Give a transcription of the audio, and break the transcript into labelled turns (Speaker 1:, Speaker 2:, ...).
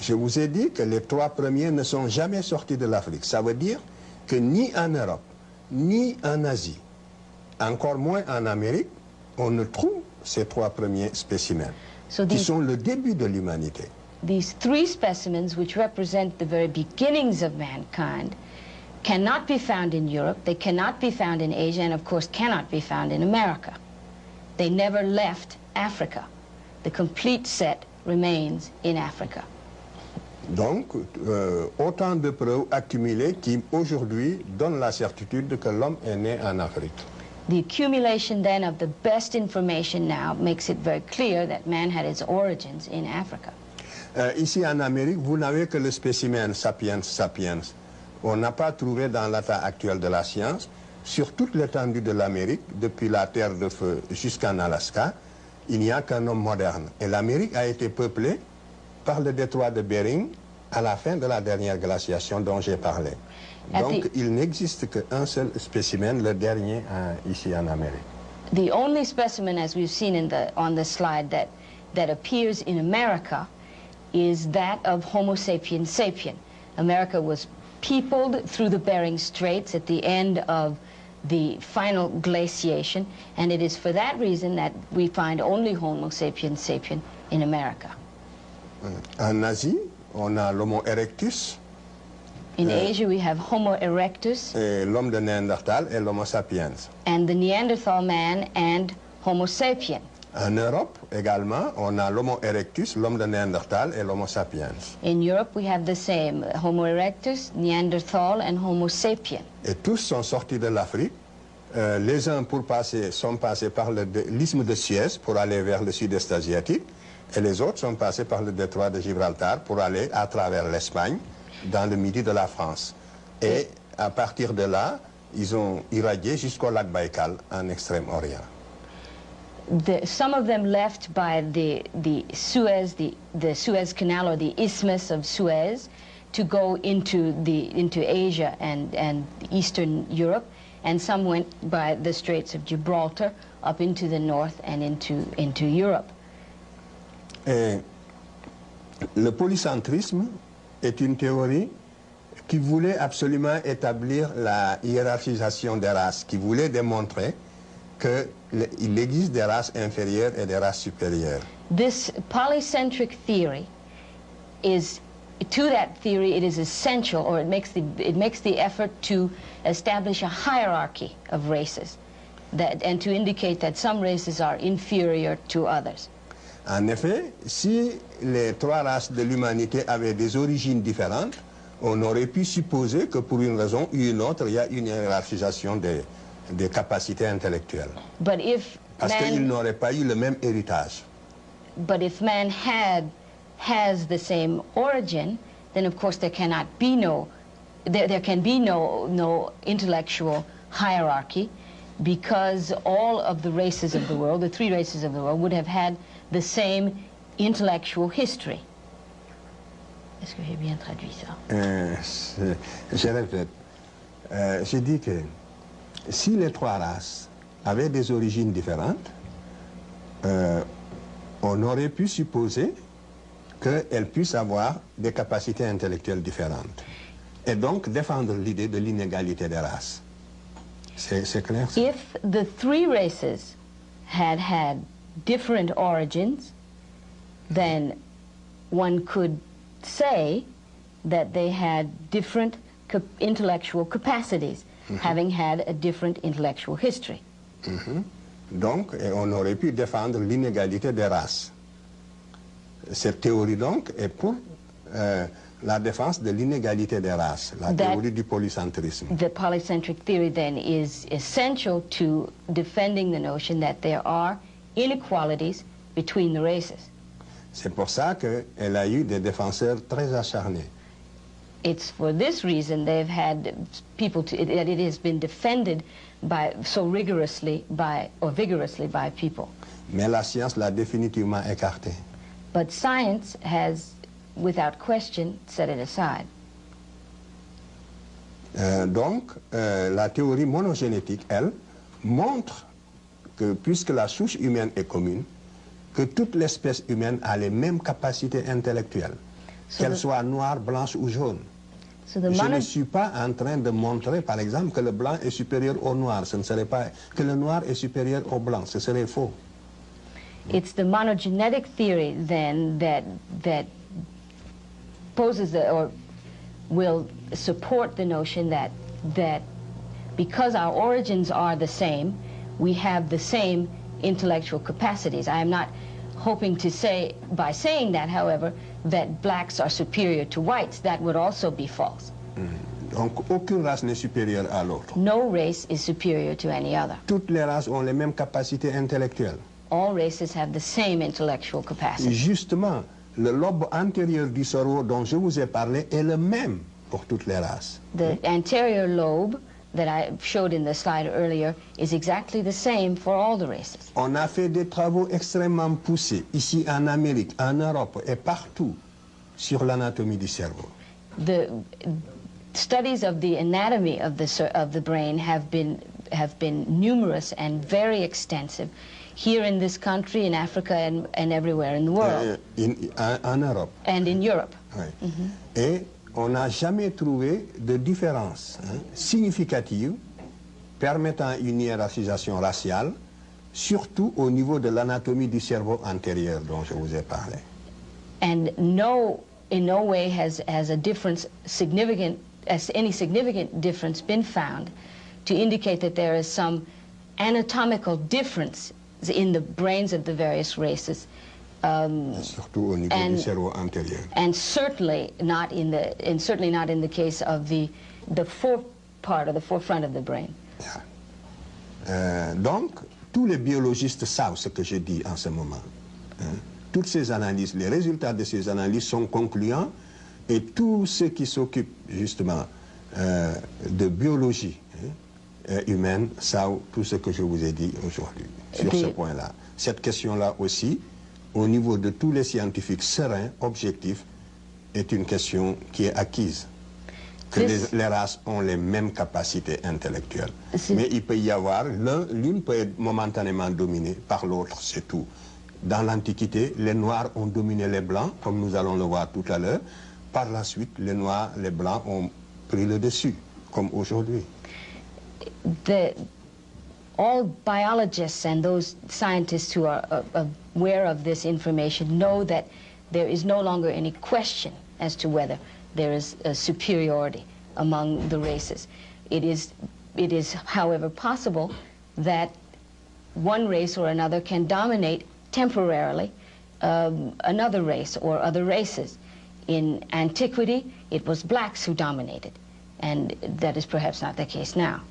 Speaker 1: Je vous ai dit que les 3 premiers ne sont jamais sortis de l'Afrique. Ça veut dire que ni en Europe, ni en Asie, encore moins en Amérique, on ne trouve ces 3 premiers spécimens, qui sont le début de l'humanité.
Speaker 2: These 3 specimens, which represent the very beginnings of mankind, cannot be found in Europe, they cannot be found in Asia, and of course cannot be found in America. They never left Africa. The complete set remains in Africa.
Speaker 1: Donc, autant de preuves accumulées qui, aujourd'hui, donnent la certitude que l'homme est né en Afrique.
Speaker 2: The accumulation then of the best information now makes it very clear that man had its origins in Africa.
Speaker 1: Ici en Amérique, vous n'avez que le spécimen sapiens sapiens. On n'a pas trouvé dans l'état actuel de la science, sur toute l'étendue de l'Amérique, depuis la Terre de Feu jusqu'en Alaska, il n'y a qu'un homme moderne. Et l'Amérique a été peuplée par le détroit de Bering à la fin de la dernière glaciation dont j'ai parlé. Donc il n'existe qu'un seul spécimen, le dernier ici en Amérique.
Speaker 2: The only specimen, as we've seen on the slide, that appears in America is that of Homo sapiens sapien. America was peopled through the Bering Straits at the end of the final glaciation, and it is for that reason that we find only Homo sapiens sapien in America.
Speaker 1: En Asie, on a l'Homo erectus.
Speaker 2: In Asia, we have Homo erectus.
Speaker 1: L'homme de Néandertal et l'Homo sapiens.
Speaker 2: And the Neanderthal man and Homo sapien.
Speaker 1: En Europe également, on a l'Homo erectus, l'homme de Néandertal et l'Homo sapiens.
Speaker 2: In Europe, we have the same, Homo erectus, Neanderthal, and Homo sapien.
Speaker 1: Et tous sont sortis de l'Afrique. Les uns sont passés par l'isthme de Suez pour aller vers le sud-est asiatique, et les autres sont passés par le détroit de Gibraltar pour aller à travers l'Espagne, dans le midi de la France. Et à partir de là, ils ont irradié jusqu'au lac Baïkal, en Extrême-Orient.
Speaker 2: Some of them left by the Suez Canal or the Isthmus of Suez to go into Asia and Eastern Europe, and some went by the Straits of Gibraltar up into the north and into Europe.
Speaker 1: Et le polycentrisme est une théorie qui voulait absolument établir la hiérarchisation des races, qui voulait démontrer qu'il existe des races inférieures et des races supérieures.
Speaker 2: This polycentric theory is, to that theory, it is essential, or it makes the effort to establish a hierarchy of races, and to indicate that some races are inferior to others.
Speaker 1: En effet, si les 3 races de l'humanité avaient des origines différentes, on aurait pu supposer que pour une raison ou une autre, il y a une hiérarchisation des capacités intellectuelles. Parce qu'ils n'auraient pas eu le même héritage.
Speaker 2: But if man has the same origin, then of course there cannot be there can be no intellectual hierarchy, because all of the races of the world, the 3 races of the world, would have had the same intellectual history. Est-ce que j'ai bien traduit ça?
Speaker 1: Je répète. Je dis que si les 3 races avaient des origines différentes, on aurait pu supposer qu'elles puissent avoir des capacités intellectuelles différentes. Et donc défendre l'idée de l'inégalité des races. C'est clair?
Speaker 2: If the 3 races had different origins, then one could say that they had different intellectual capacities, having had a different intellectual history.
Speaker 1: Donc, on aurait pu défendre l'inégalité des races. Cette théorie, donc, est pour la défense de l'inégalité des races, la théorie du polycentrisme.
Speaker 2: The polycentric theory, then, is essential to defending the notion that there are inequalities between the races.
Speaker 1: C'est pour ça qu'elle a eu des défenseurs très acharnés.
Speaker 2: It's for this reason they've had people that it has been defended so vigorously by people.
Speaker 1: Mais la science l'a définitivement écarté.
Speaker 2: But science has, without question, set it aside.
Speaker 1: Donc, la théorie monogénétique, elle, montre que, puisque la souche humaine est commune, que toute l'espèce humaine a les mêmes capacités intellectuelles. qu'elles soient noires, blanches ou jaunes.
Speaker 2: So
Speaker 1: Je ne suis pas en train de montrer, par exemple, que le blanc est supérieur au noir. Ce ne serait pas que le noir est supérieur au blanc. Ce serait faux.
Speaker 2: It's the monogenetic theory then that poses or will support the notion that because our origins are the same, we have the same intellectual capacities. I am not hoping to say, by saying that, however, that blacks are superior to whites. That would also be false.
Speaker 1: Donc, aucune race n'est supérieure à l'autre.
Speaker 2: No race is superior to any other.
Speaker 1: Toutes les races ont les mêmes capacités intellectuelles.
Speaker 2: All races have the same intellectual capacity.
Speaker 1: Justement, le lobe antérieur du cerveau dont je vous ai parlé est le même pour toutes les races.
Speaker 2: The anterior lobe that I showed in the slide earlier is exactly the same for all the races.
Speaker 1: On a fait des travaux extrêmement poussés, ici en Amérique, en Europe et partout, sur l'anatomie du cerveau.
Speaker 2: The studies of the anatomy of the brain have been numerous and very extensive here in this country, in Africa, and everywhere in the world.
Speaker 1: En Europe.
Speaker 2: And in Europe.
Speaker 1: Oui. Et on n'a jamais trouvé de différence significative permettant une hiérarchisation raciale, surtout au niveau de l'anatomie du cerveau antérieur dont je vous ai parlé.
Speaker 2: And in no way has a difference any significant difference been found to indicate that there is some anatomical difference in the brains of the various races.
Speaker 1: Surtout au niveau du cerveau antérieur.
Speaker 2: And certainly not in the case of the forefront of the brain.
Speaker 1: Yeah. Donc, tous les biologistes savent ce que je dis en ce moment. Toutes ces analyses, les résultats de ces analyses sont concluants et tous ceux qui s'occupent justement de biologie humaine savent tout ce que je vous ai dit aujourd'hui sur ce point-là. Cette question-là aussi, au niveau de tous les scientifiques sereins, objectifs, est une question qui est acquise. Que les races ont les mêmes capacités intellectuelles. Mais il peut y avoir, l'une peut être momentanément dominée par l'autre, c'est tout. Dans l'Antiquité, les Noirs ont dominé les Blancs, comme nous allons le voir tout à l'heure. Par la suite, les Noirs, les Blancs ont pris le dessus, comme aujourd'hui.
Speaker 2: All biologists and those scientists who are aware of this information know that there is no longer any question as to whether there is a superiority among the races. It is, however, possible that one race or another can dominate temporarily another race or other races. In antiquity, it was blacks who dominated, and that is perhaps not the case now.